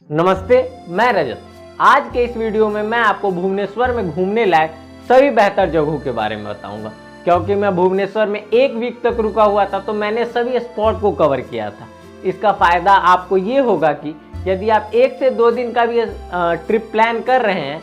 नमस्ते, मैं रजत। आज के इस वीडियो में मैं आपको भुवनेश्वर में घूमने लायक सभी बेहतर जगहों के बारे में बताऊंगा। क्योंकि मैं भुवनेश्वर में एक वीक तक रुका हुआ था तो मैंने सभी स्पॉट को कवर किया था। इसका फ़ायदा आपको ये होगा कि यदि आप 1 से 2 दिन का भी ट्रिप प्लान कर रहे हैं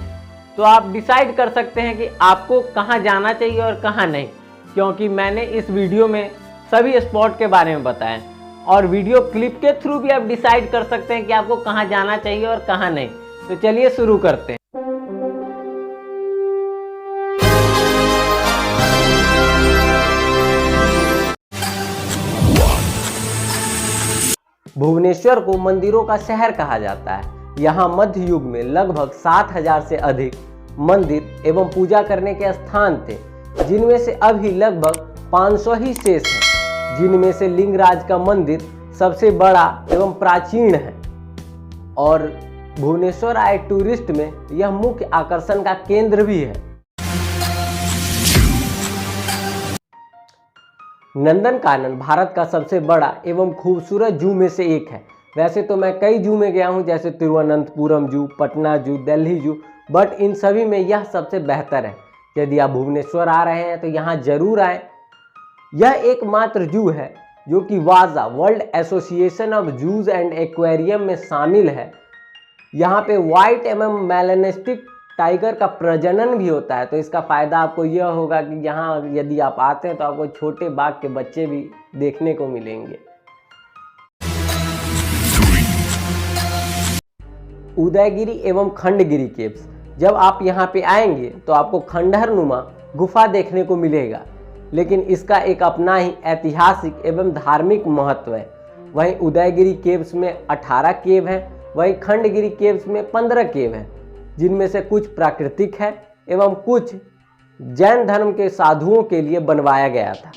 तो आप डिसाइड कर सकते हैं कि आपको कहाँ जाना चाहिए और कहाँ नहीं। क्योंकि मैंने इस वीडियो में सभी स्पॉट के बारे में बताया और वीडियो क्लिप के थ्रू भी आप डिसाइड कर सकते हैं कि आपको कहाँ जाना चाहिए और कहाँ नहीं। तो चलिए शुरू करते हैं। भुवनेश्वर को मंदिरों का शहर कहा जाता है। यहाँ मध्य युग में लगभग 7000 से अधिक मंदिर एवं पूजा करने के स्थान थे, जिनमें से अभी लगभग 500 ही शेष हैं, जिनमें से लिंगराज का मंदिर सबसे बड़ा एवं प्राचीन है और भुवनेश्वर आए टूरिस्ट में यह मुख्य आकर्षण का केंद्र भी है। नंदनकानन भारत का सबसे बड़ा एवं खूबसूरत जू में से एक है। वैसे तो मैं कई जू में गया हूं, जैसे तिरुवनंतपुरम जू, पटना जू, दिल्ली जू, बट इन सभी में यह सबसे बेहतर है। यदि आप भुवनेश्वर आ रहे हैं तो यहाँ जरूर आएँ। यह एकमात्र जू है जो कि वाजा world association of zoos and aquarium में शामिल है। यहाँ पे व्हाइट एवं मेलानिस्टिक टाइगर का प्रजनन भी होता है। तो इसका फ़ायदा आपको यह होगा कि यहाँ यदि आप आते हैं तो आपको छोटे बाघ के बच्चे भी देखने को मिलेंगे। उदयगिरी एवं खंडगिरी केव्स, जब आप यहाँ पे आएंगे तो आपको खंडहर नुमा गुफा देखने को मिलेगा, लेकिन इसका एक अपना ही ऐतिहासिक एवं धार्मिक महत्व है। वहीं उदयगिरी केव्स में 18 केव हैं, वहीं खंडगिरी केव्स में 15 केव हैं, जिनमें से कुछ प्राकृतिक है एवं कुछ जैन धर्म के साधुओं के लिए बनवाया गया था।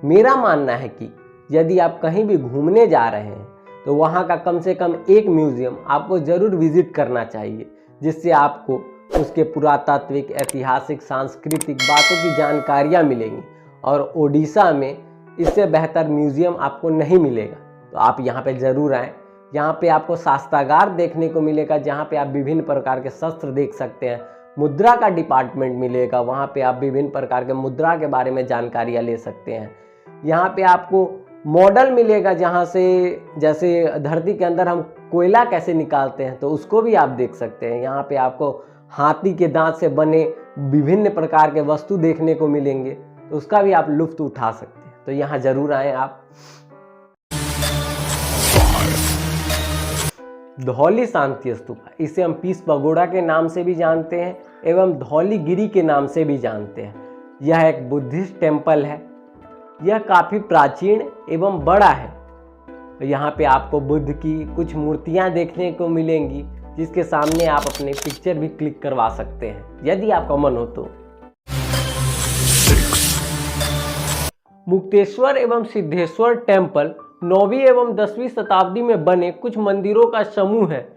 मेरा मानना है कि यदि आप कहीं भी घूमने जा रहे हैं तो वहाँ का कम से कम एक म्यूजियम आपको ज़रूर विजिट करना चाहिए, जिससे आपको उसके पुरातात्विक, ऐतिहासिक, सांस्कृतिक बातों की जानकारियाँ मिलेंगी। और ओडिशा में इससे बेहतर म्यूजियम आपको नहीं मिलेगा, तो आप यहाँ पे ज़रूर आएँ। यहाँ पे आपको शास्त्रागार देखने को मिलेगा, जहाँ पे आप विभिन्न प्रकार के शस्त्र देख सकते हैं। मुद्रा का डिपार्टमेंट मिलेगा, वहाँ पे आप विभिन्न प्रकार के मुद्रा के बारे में जानकारियाँ ले सकते हैं। यहाँ पे आपको मॉडल मिलेगा, जहाँ से जैसे धरती के अंदर हम कोयला कैसे निकालते हैं तो उसको भी आप देख सकते हैं। यहाँ पे आपको हाथी के दांत से बने विभिन्न प्रकार के वस्तु देखने को मिलेंगे, तो उसका भी आप लुत्फ उठा सकते हैं। तो यहाँ जरूर आएँ आप। धौली शांति स्तूपा, इसे हम पीस पगोड़ा के नाम से भी जानते हैं एवं धौलीगिरी के नाम से भी जानते हैं। यह एक बुद्धिस्ट टेम्पल है। यह काफ़ी प्राचीन एवं बड़ा है। यहाँ पे आपको बुद्ध की कुछ मूर्तियाँ देखने को मिलेंगी, जिसके सामने आप अपने पिक्चर भी क्लिक करवा सकते हैं, यदि आपका मन हो तो। मुक्तेश्वर एवं सिद्धेश्वर टेम्पल 9वीं एवं 10वीं शताब्दी में बने कुछ मंदिरों का समूह है,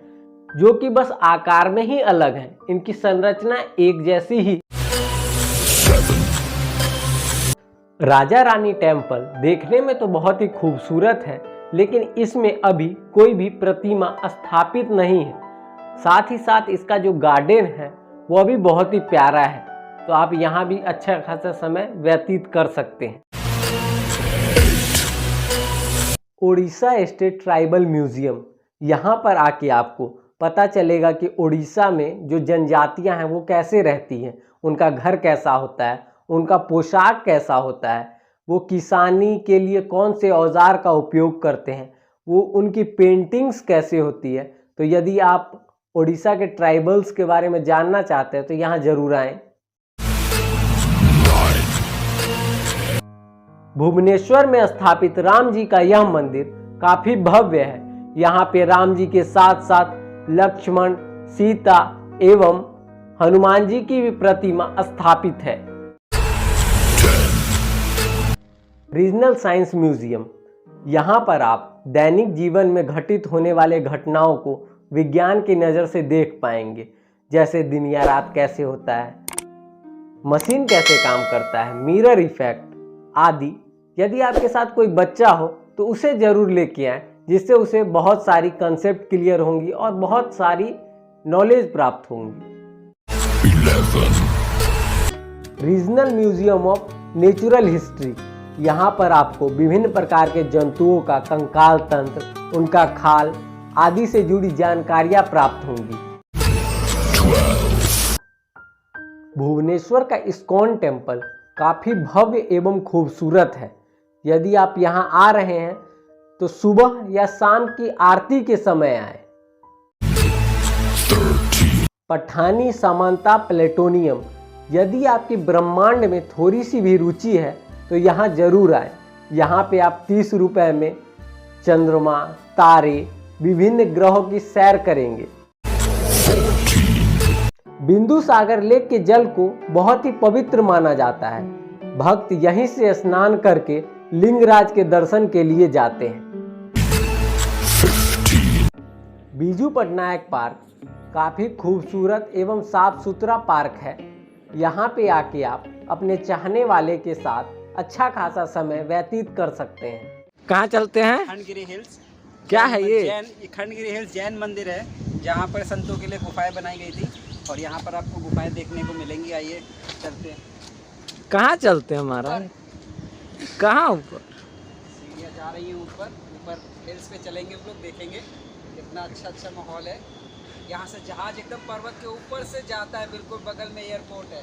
जो कि बस आकार में ही अलग है। इनकी संरचना एक जैसी ही। राजा रानी टेम्पल देखने में तो बहुत ही खूबसूरत है, लेकिन इसमें अभी कोई भी प्रतिमा स्थापित नहीं है। साथ ही साथ इसका जो गार्डन है वह भी बहुत ही प्यारा है, तो आप यहाँ भी अच्छा खासा समय व्यतीत कर सकते हैं। ओडिशा स्टेट ट्राइबल म्यूजियम, यहाँ पर आके आपको पता चलेगा कि ओडिशा में जो जनजातियाँ हैं वो कैसे रहती हैं, उनका घर कैसा होता है, उनका पोशाक कैसा होता है, वो किसानी के लिए कौन से औजार का उपयोग करते हैं, वो उनकी पेंटिंग्स कैसे होती है। तो यदि आप ओडिशा के ट्राइबल्स के बारे में जानना चाहते हैं तो यहाँ जरूर आएं। भुवनेश्वर में स्थापित राम जी का यह मंदिर काफी भव्य है। यहाँ पे राम जी के साथ साथ लक्ष्मण, सीता एवं हनुमान जी की भी प्रतिमा स्थापित है। रीजनल साइंस म्यूजियम, यहाँ पर आप दैनिक जीवन में घटित होने वाले घटनाओं को विज्ञान की नज़र से देख पाएंगे, जैसे दिन या रात कैसे होता है, मशीन कैसे काम करता है, मिरर इफेक्ट आदि। यदि आपके साथ कोई बच्चा हो तो उसे ज़रूर लेके आएँ, जिससे उसे बहुत सारी कंसेप्ट क्लियर होंगी और बहुत सारी नॉलेज प्राप्त होंगी। 11. Regional museum of natural history, यहाँ पर आपको विभिन्न प्रकार के जंतुओं का कंकाल तंत्र, उनका खाल आदि से जुड़ी जानकारियाँ प्राप्त होंगी। 12. भुवनेश्वर का इस्कॉन टेम्पल काफ़ी भव्य एवं खूबसूरत है। यदि आप यहाँ आ रहे हैं तो सुबह या शाम की आरती के समय आए। 13. पठानी समानता प्लेटोनियम, यदि आपकी ब्रह्मांड में थोड़ी सी भी रुचि है तो यहाँ जरूर आए। यहाँ पे आप 30 रुपए में चंद्रमा, तारे, विभिन्न ग्रहों की सैर करेंगे। 14. बिंदु सागर लेक के जल को बहुत ही पवित्र माना जाता है। भक्त यहीं से स्नान करके लिंगराज के दर्शन के लिए जाते हैं। 15. बीजू पटनायक पार्क काफ़ी खूबसूरत एवं साफ सुथरा पार्क है। यहाँ पे आके आप अपने चाहने वाले के साथ अच्छा खासा समय व्यतीत कर सकते हैं। कहाँ चलते हैं? खंडगिरी हिल्स। क्या है ये? खंडगिरी हिल्स जैन मंदिर है, जहाँ पर संतों के लिए गुफाएं बनाई गई थी और यहाँ पर आपको गुफाएं देखने को मिलेंगी। आइए चलते हैं। कहाँ चलते हैं महाराज? कहाँ ऊपर? सीढ़ियाँ जा रही हैं ऊपर हिल्स पे चलेंगे, हम लोग देखेंगे कितना अच्छा माहौल है। यहाँ से जहाज एकदम पर्वत के ऊपर से जाता है, बिल्कुल बगल में एयरपोर्ट है।